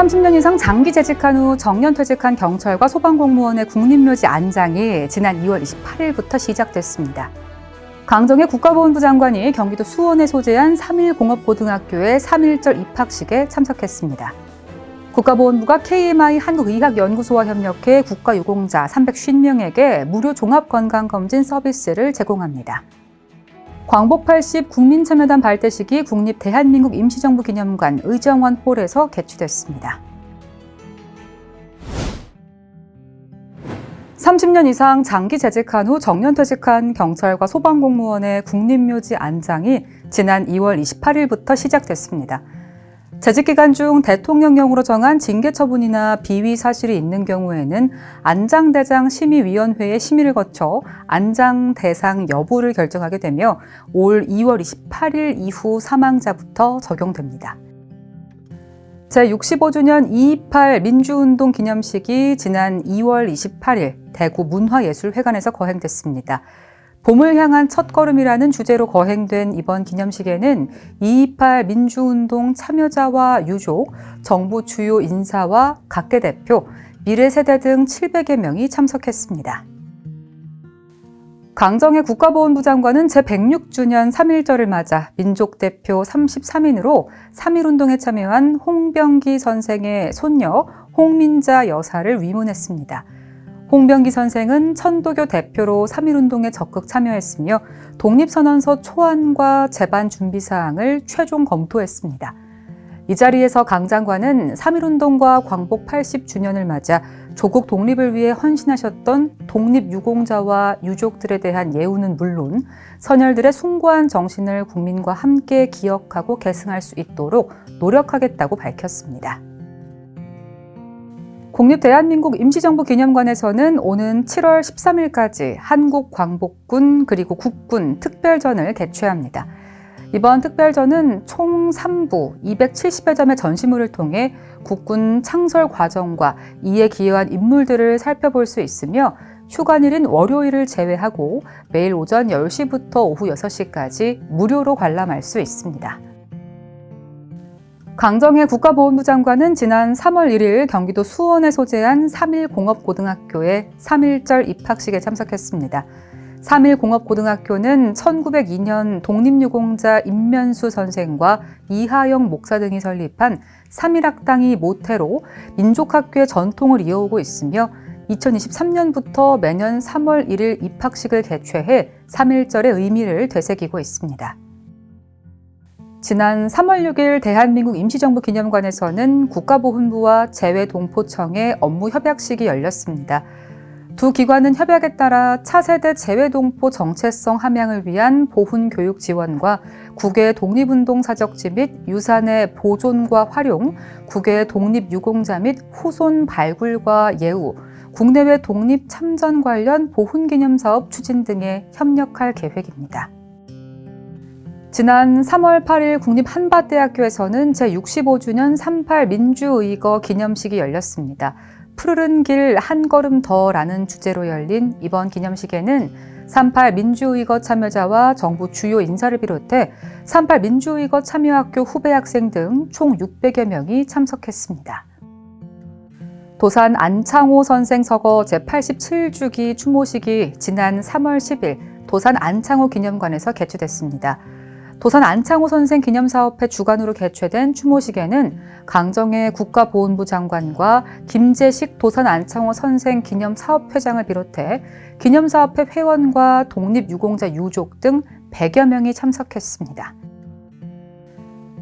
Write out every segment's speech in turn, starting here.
30년 이상 장기 재직한 후 정년퇴직한 경찰과 소방공무원의 국립묘지 안장이 지난 2월 28일부터 시작됐습니다. 강정의 국가보훈부 장관이 경기도 수원에 소재한 3.1공업고등학교의 3.1절 입학식에 참석했습니다. 국가보훈부가 KMI 한국의학연구소와 협력해 국가유공자 350명에게 무료 종합건강검진 서비스를 제공합니다. 광복 80 국민참여단 발대식이 국립 대한민국 임시정부 기념관 의정원 홀에서 개최됐습니다. 30년 이상 장기 재직한 후 정년퇴직한 경찰과 소방공무원의 국립묘지 안장이 지난 2월 28일부터 시작됐습니다. 재직 기간 중 대통령령으로 정한 징계 처분이나 비위 사실이 있는 경우에는 안장대장 심의위원회의 심의를 거쳐 안장 대상 여부를 결정하게 되며 올 2월 28일 이후 사망자부터 적용됩니다. 제65주년 2.28 민주운동 기념식이 지난 2월 28일 대구 문화예술회관에서 거행됐습니다. 봄을 향한 첫걸음이라는 주제로 거행된 이번 기념식에는 2.28 민주운동 참여자와 유족, 정부 주요 인사와 각계 대표, 미래세대 등 700여 명이 참석했습니다. 강정의 국가보훈부 장관은 제106주년 3.1절을 맞아 민족대표 33인으로 3.1운동에 참여한 홍병기 선생의 손녀 홍민자 여사를 위문했습니다. 홍병기 선생은 천도교 대표로 3.1운동에 적극 참여했으며 독립선언서 초안과 제반 준비사항을 최종 검토했습니다. 이 자리에서 강 장관은 3.1운동과 광복 80주년을 맞아 조국 독립을 위해 헌신하셨던 독립유공자와 유족들에 대한 예우는 물론 선열들의 숭고한 정신을 국민과 함께 기억하고 계승할 수 있도록 노력하겠다고 밝혔습니다. 국립대한민국 임시정부 기념관에서는 오는 7월 13일까지 한국광복군 그리고 국군 특별전을 개최합니다. 이번 특별전은 총 3부 270여 점의 전시물을 통해 국군 창설 과정과 이에 기여한 인물들을 살펴볼 수 있으며 휴관일인 월요일을 제외하고 매일 오전 10시부터 오후 6시까지 무료로 관람할 수 있습니다. 강정의 국가보훈부 장관은 지난 3월 1일 경기도 수원에 소재한 3.1공업고등학교의 3.1절 입학식에 참석했습니다. 3.1공업고등학교는 1902년 독립유공자 임면수 선생과 이하영 목사 등이 설립한 3.1학당이 모태로 민족학교의 전통을 이어오고 있으며 2023년부터 매년 3월 1일 입학식을 개최해 3.1절의 의미를 되새기고 있습니다. 지난 3월 6일 대한민국 임시정부 기념관에서는 국가보훈부와 재외동포청의 업무 협약식이 열렸습니다. 두 기관은 협약에 따라 차세대 재외동포 정체성 함양을 위한 보훈 교육 지원과 국외 독립운동 사적지 및 유산의 보존과 활용, 국외 독립유공자 및 후손 발굴과 예우, 국내외 독립 참전 관련 보훈 기념 사업 추진 등에 협력할 계획입니다. 지난 3월 8일 국립한밭대학교에서는 제65주년 3.8 민주의거 기념식이 열렸습니다. 푸르른 길 한 걸음 더라는 주제로 열린 이번 기념식에는 3.8 민주의거 참여자와 정부 주요 인사를 비롯해 3.8 민주의거 참여학교 후배 학생 등 총 600여 명이 참석했습니다. 도산 안창호 선생 서거 제87주기 추모식이 지난 3월 10일 도산 안창호 기념관에서 개최됐습니다. 도산 안창호 선생 기념사업회 주관으로 개최된 추모식에는 강정의 국가보훈부 장관과 김재식 도산 안창호 선생 기념사업회장을 비롯해 기념사업회 회원과 독립유공자 유족 등 100여 명이 참석했습니다.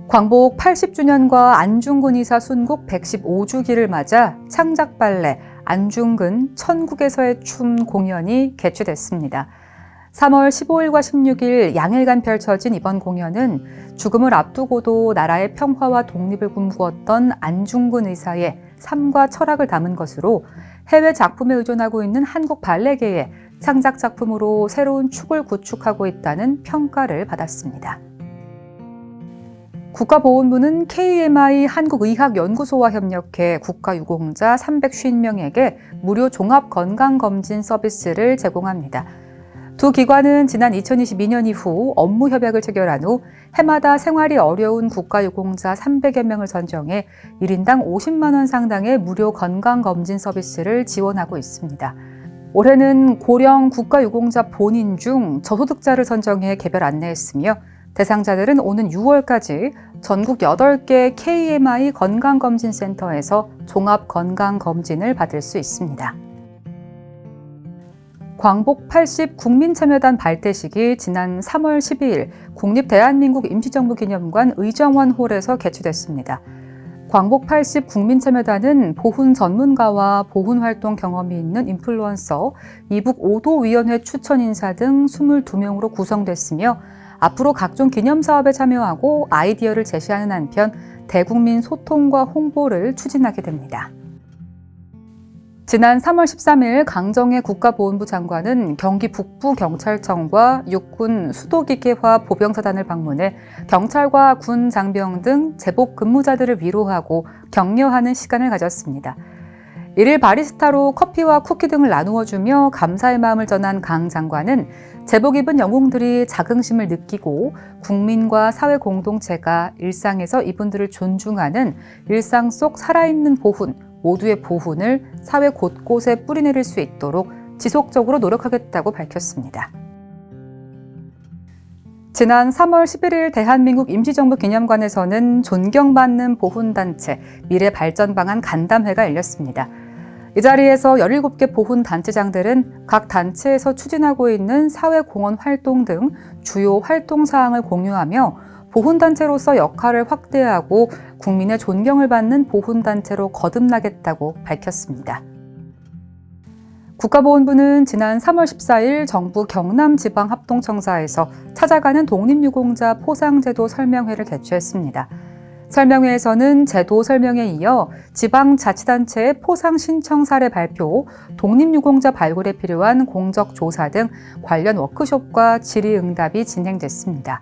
광복 80주년과 안중근 의사 순국 115주기를 맞아 창작발레 안중근 천국에서의 춤 공연이 개최됐습니다. 3월 15일과 16일 양일간 펼쳐진 이번 공연은 죽음을 앞두고도 나라의 평화와 독립을 꿈꾸었던 안중근 의사의 삶과 철학을 담은 것으로 해외 작품에 의존하고 있는 한국 발레계의 창작 작품으로 새로운 축을 구축하고 있다는 평가를 받았습니다. 국가보훈부는 KMI 한국의학연구소와 협력해 국가유공자 350명에게 무료 종합건강검진 서비스를 제공합니다. 두 기관은 지난 2022년 이후 업무 협약을 체결한 후 해마다 생활이 어려운 국가유공자 300여 명을 선정해 1인당 50만 원 상당의 무료 건강검진 서비스를 지원하고 있습니다. 올해는 고령 국가유공자 본인 중 저소득자를 선정해 개별 안내했으며 대상자들은 오는 6월까지 전국 8개 KMI 건강검진센터에서 종합건강검진을 받을 수 있습니다. 광복 80 국민참여단 발대식이 지난 3월 12일 국립대한민국 임시정부 기념관 의정원홀에서 개최됐습니다. 광복 80 국민참여단은 보훈 전문가와 보훈활동 경험이 있는 인플루언서, 이북 5도 위원회 추천 인사 등 22명으로 구성됐으며 앞으로 각종 기념사업에 참여하고 아이디어를 제시하는 한편 대국민 소통과 홍보를 추진하게 됩니다. 지난 3월 13일 강정혜 국가보훈부 장관은 경기 북부경찰청과 육군 수도기계화 보병사단을 방문해 경찰과 군 장병 등 제복 근무자들을 위로하고 격려하는 시간을 가졌습니다. 이를 바리스타로 커피와 쿠키 등을 나누어 주며 감사의 마음을 전한 강 장관은 제복 입은 영웅들이 자긍심을 느끼고 국민과 사회 공동체가 일상에서 이분들을 존중하는 일상 속 살아있는 보훈, 모두의 보훈을 사회 곳곳에 뿌리내릴 수 있도록 지속적으로 노력하겠다고 밝혔습니다. 지난 3월 11일 대한민국 임시정부 기념관에서는 존경받는 보훈단체 미래발전방안 간담회가 열렸습니다. 이 자리에서 17개 보훈단체장들은 각 단체에서 추진하고 있는 사회공헌 활동 등 주요 활동 사항을 공유하며 보훈단체로서 역할을 확대하고 국민의 존경을 받는 보훈단체로 거듭나겠다고 밝혔습니다. 국가보훈부는 지난 3월 14일 정부 경남지방합동청사에서 찾아가는 독립유공자 포상제도 설명회를 개최했습니다. 설명회에서는 제도 설명에 이어 지방자치단체의 포상 신청 사례 발표, 독립유공자 발굴에 필요한 공적 조사 등 관련 워크숍과 질의응답이 진행됐습니다.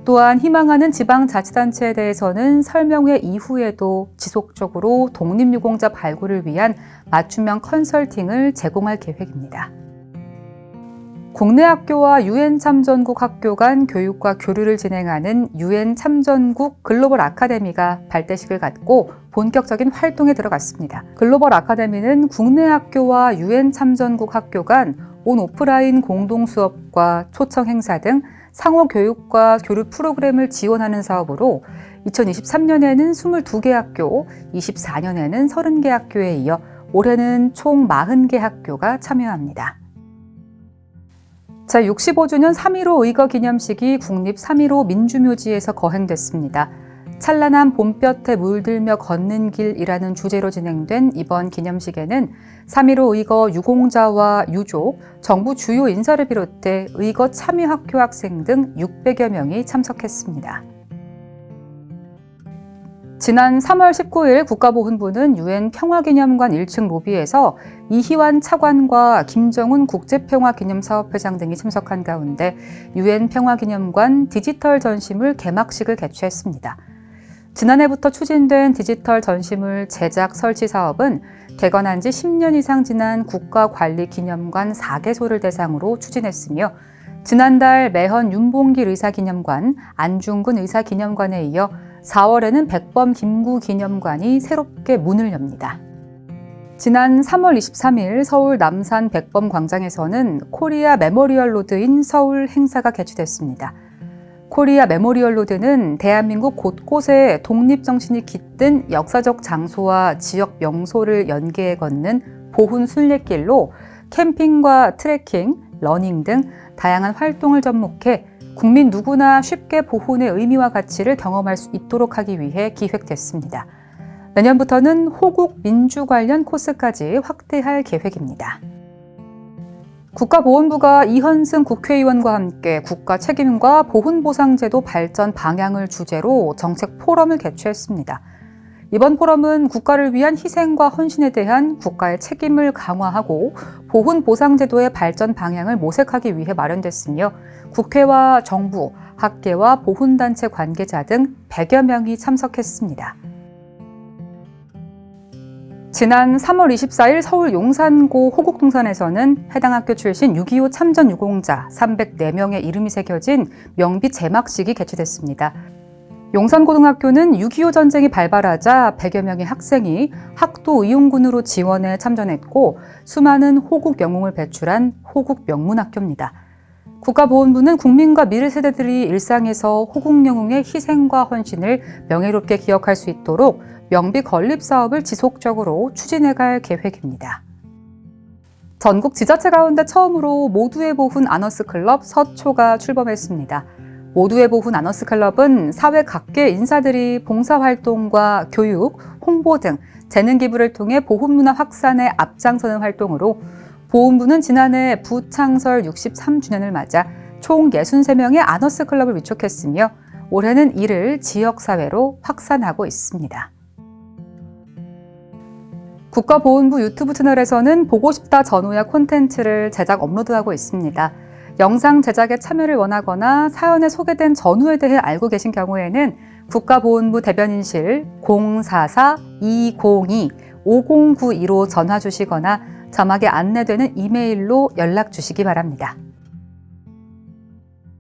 또한 희망하는 지방자치단체에 대해서는 설명회 이후에도 지속적으로 독립유공자 발굴을 위한 맞춤형 컨설팅을 제공할 계획입니다. 국내 학교와 유엔 참전국 학교 간 교육과 교류를 진행하는 유엔 참전국 글로벌 아카데미가 발대식을 갖고 본격적인 활동에 들어갔습니다. 글로벌 아카데미는 국내 학교와 유엔 참전국 학교 간 온 오프라인 공동 수업과 초청 행사 등 상호 교육과 교류 프로그램을 지원하는 사업으로 2023년에는 22개 학교, 24년에는 30개 학교에 이어 올해는 총 40개 학교가 참여합니다. 제65주년 3.15 의거 기념식이 국립 3.15 민주묘지에서 거행됐습니다. 찬란한 봄볕에 물들며 걷는 길이라는 주제로 진행된 이번 기념식에는 3.15 의거 유공자와 유족, 정부 주요 인사를 비롯해 의거 참여 학교 학생 등 600여 명이 참석했습니다. 지난 3월 19일 국가보훈부는 유엔 평화기념관 1층 로비에서 이희환 차관과 김정은 국제평화기념사업회장 등이 참석한 가운데 유엔 평화기념관 디지털 전시물 개막식을 개최했습니다. 지난해부터 추진된 디지털 전시물 제작 설치 사업은 개관한 지 10년 이상 지난 국가관리기념관 4개소를 대상으로 추진했으며 지난달 매헌 윤봉길 의사기념관, 안중근 의사기념관에 이어 4월에는 백범 김구기념관이 새롭게 문을 엽니다. 지난 3월 23일 서울 남산 백범광장에서는 코리아 메모리얼 로드인 서울 행사가 개최됐습니다. 코리아 메모리얼 로드는 대한민국 곳곳에 독립정신이 깃든 역사적 장소와 지역 명소를 연계해 걷는 보훈 순례길로 캠핑과 트레킹, 러닝 등 다양한 활동을 접목해 국민 누구나 쉽게 보훈의 의미와 가치를 경험할 수 있도록 하기 위해 기획됐습니다. 내년부터는 호국 민주 관련 코스까지 확대할 계획입니다. 국가보훈부가 이현승 국회의원과 함께 국가 책임과 보훈보상제도 발전 방향을 주제로 정책 포럼을 개최했습니다. 이번 포럼은 국가를 위한 희생과 헌신에 대한 국가의 책임을 강화하고 보훈보상제도의 발전 방향을 모색하기 위해 마련됐으며 국회와 정부, 학계와 보훈단체 관계자 등 100여 명이 참석했습니다. 지난 3월 24일 서울 용산고 호국동산에서는 해당 학교 출신 6.25 참전 유공자 304명의 이름이 새겨진 명비 제막식이 개최됐습니다. 용산고등학교는 6.25 전쟁이 발발하자 100여 명의 학생이 학도 의용군으로 지원에 참전했고 수많은 호국 영웅을 배출한 호국 명문학교입니다. 국가보훈부는 국민과 미래 세대들이 일상에서 호국 영웅의 희생과 헌신을 명예롭게 기억할 수 있도록 명비 건립 사업을 지속적으로 추진해갈 계획입니다. 전국 지자체 가운데 처음으로 모두의 보훈 아너스클럽 서초가 출범했습니다. 모두의 보훈 아너스클럽은 사회 각계 인사들이 봉사활동과 교육, 홍보 등 재능 기부를 통해 보훈문화 확산에 앞장서는 활동으로 보훈부는 지난해 부창설 63주년을 맞아 총 63명의 아너스클럽을 위촉했으며 올해는 이를 지역사회로 확산하고 있습니다. 국가보훈부 유튜브 채널에서는 보고 싶다 전후의 콘텐츠를 제작 업로드하고 있습니다. 영상 제작에 참여를 원하거나 사연에 소개된 전후에 대해 알고 계신 경우에는 국가보훈부 대변인실 044-202-5092로 전화 주시거나 자막에 안내되는 이메일로 연락 주시기 바랍니다.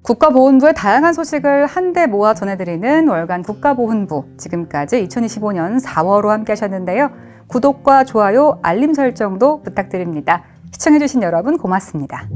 국가보훈부의 다양한 소식을 한데 모아 전해드리는 월간 국가보훈부, 지금까지 2025년 4월호 함께 하셨는데요. 구독과 좋아요, 알림 설정도 부탁드립니다. 시청해주신 여러분 고맙습니다.